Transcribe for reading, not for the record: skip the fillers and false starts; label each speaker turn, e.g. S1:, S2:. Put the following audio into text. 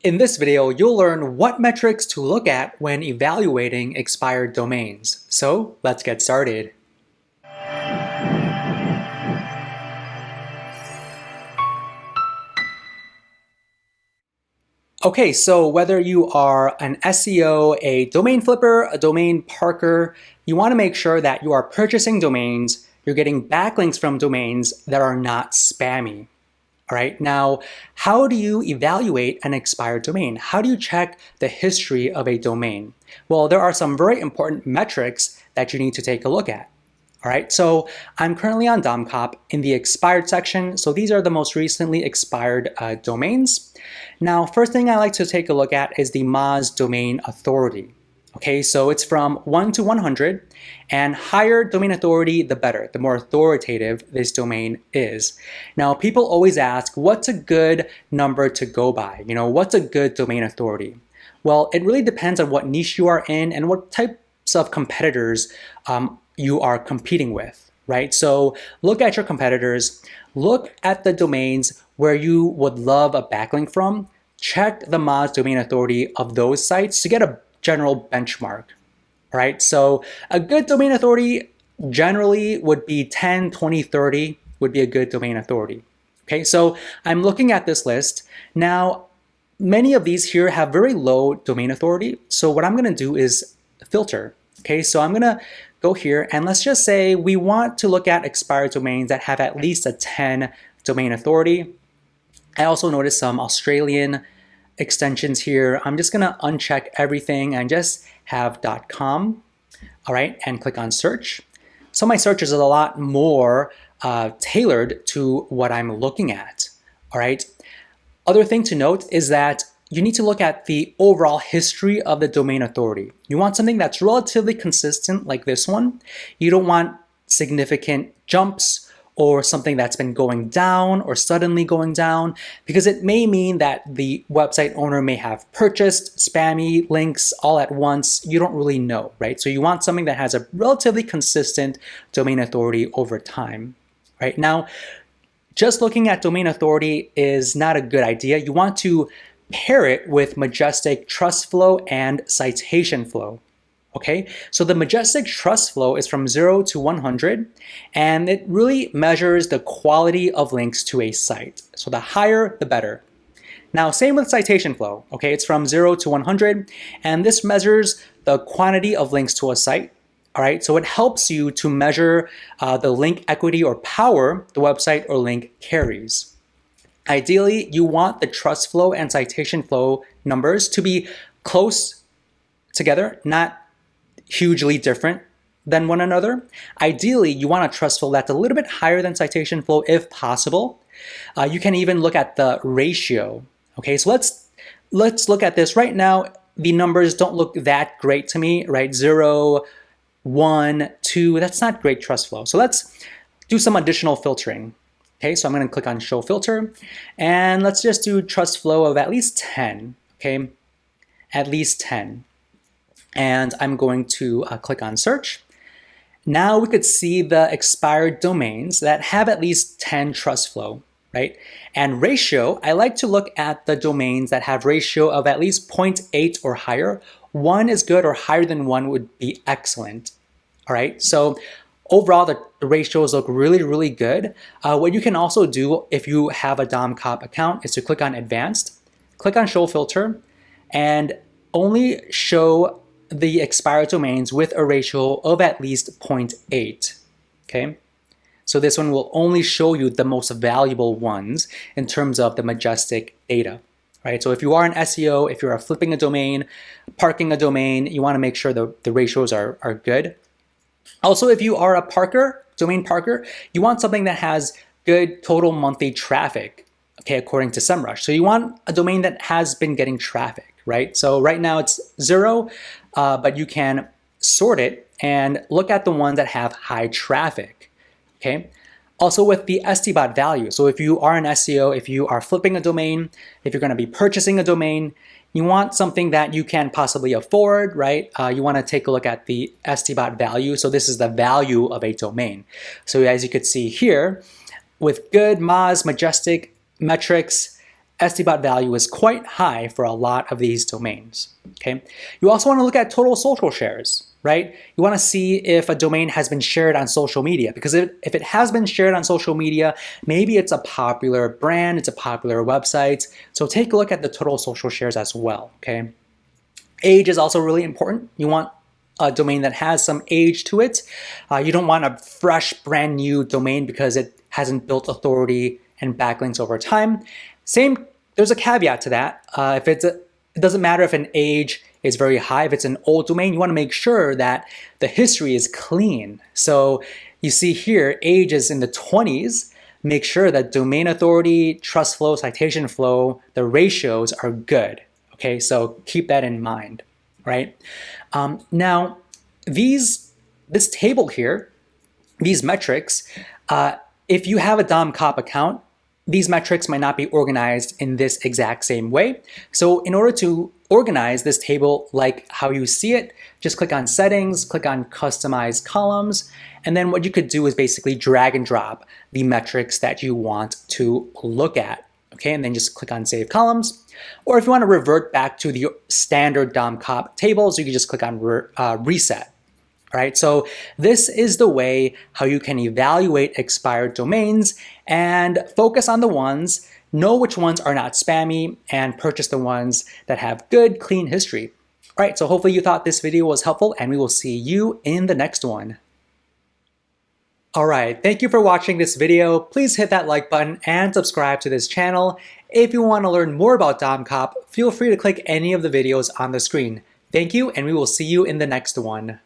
S1: In this video, you'll learn what metrics to look at when evaluating expired domains. So let's get started. Okay, so whether you are an SEO, a domain flipper, a domain parker, you want to make sure that you are purchasing domains, you're getting backlinks from domains that are not spammy. All right, now, how do you evaluate an expired domain? How do you check the history of a domain? Well, there are some very important metrics that you need to take a look at. All right, so I'm currently on DomCop in the expired section. So these are the most recently expired domains. Now, first thing I like to take a look at is the Moz domain authority. Okay, so it's from 1 to 100, and higher domain authority, the better, the more authoritative this domain is. Now, people always ask, what's a good number to go by? What's a good domain authority? Well, it really depends on what niche you are in and what types of competitors you are competing with, right? So look at your competitors, look at the domains where you would love a backlink from, check the Moz domain authority of those sites to get a general benchmark. All right, so a good domain authority generally would be 10, 20, 30 would be a good domain authority. Okay, so I'm looking at this list. Now, many of these here have very low domain authority. So what I'm gonna do is filter. Okay, so I'm gonna go here and let's just say we want to look at expired domains that have at least a 10 domain authority. I also noticed some Australian extensions here. I'm just gonna uncheck everything and just have .com, all right, and click on search. So my search is a lot more tailored to what I'm looking at, all right. Other thing to note is that you need to look at the overall history of the domain authority. You want something that's relatively consistent like this one. You don't want significant jumps or something that's been going down or suddenly going down, because it may mean that the website owner may have purchased spammy links all at once. You don't really know, right? So you want something that has a relatively consistent domain authority over time, right? Now, just looking at domain authority is not a good idea. You want to pair it with Majestic trust flow and citation flow. Okay, so the Majestic trust flow is from 0 to 100, and it really measures the quality of links to a site. So the higher, the better. Now, same with citation flow. Okay, it's from 0 to 100, and this measures the quantity of links to a site. All right, so it helps you to measure the link equity or power the website or link carries. Ideally, you want the trust flow and citation flow numbers to be close together, not hugely different than one another. Ideally, you want a trust flow that's a little bit higher than citation flow if possible. You can even look at the ratio. Okay, so let's look at this. Right now, the numbers don't look that great to me, right? 0, 1, 2, that's not great trust flow. So let's do some additional filtering. Okay, so I'm gonna click on show filter, and let's just do trust flow of at least 10, okay? At least 10. And I'm going to click on search. Now we could see the expired domains that have at least 10 trust flow, right? And ratio, I like to look at the domains that have ratio of at least 0.8 or higher. 1 is good, or higher than 1 would be excellent, all right? So overall, the ratios look really, really good. What you can also do if you have a DomCop account is to click on advanced, click on show filter, and only show the expired domains with a ratio of at least 0.8, okay? So this one will only show you the most valuable ones in terms of the Majestic data, right? So if you are an SEO, if you're flipping a domain, parking a domain, you wanna make sure the ratios are good. Also, if you are a parker, domain parker, you want something that has good total monthly traffic, okay, according to SEMrush. So you want a domain that has been getting traffic, right? So right now it's 0, but you can sort it and look at the ones that have high traffic, okay? Also with the STBot value. So if you are an SEO, if you are flipping a domain, if you're gonna be purchasing a domain, you want something that you can possibly afford, right? You wanna take a look at the STBot value. So this is the value of a domain. So as you could see here, with good Moz Majestic metrics, SDBot value is quite high for a lot of these domains. Okay. You also want to look at total social shares, right? You want to see if a domain has been shared on social media, because if it has been shared on social media, maybe it's a popular brand, it's a popular website. So take a look at the total social shares as well. Okay. Age is also really important. You want a domain that has some age to it. You don't want a fresh, brand new domain because it hasn't built authority and backlinks over time. There's a caveat to that. It doesn't matter if an age is very high. If it's an old domain, you want to make sure that the history is clean. So you see here, age is in the 20s. Make sure that domain authority, trust flow, citation flow, the ratios are good. Okay, so keep that in mind, right? Now, this table here, these metrics, if you have a DomCop account, these metrics might not be organized in this exact same way. So in order to organize this table like how you see it, just click on Settings, click on Customize Columns, and then what you could do is basically drag and drop the metrics that you want to look at. Okay, and then just click on Save Columns. Or if you want to revert back to the standard DomCop tables, you can just click on Reset. All right, so this is the way how you can evaluate expired domains and focus on the ones, know which ones are not spammy, and purchase the ones that have good, clean history. All right, so hopefully you thought this video was helpful, and we will see you in the next one. All right, thank you for watching this video. Please hit that like button and subscribe to this channel. If you want to learn more about DomCop, feel free to click any of the videos on the screen. Thank you, and we will see you in the next one.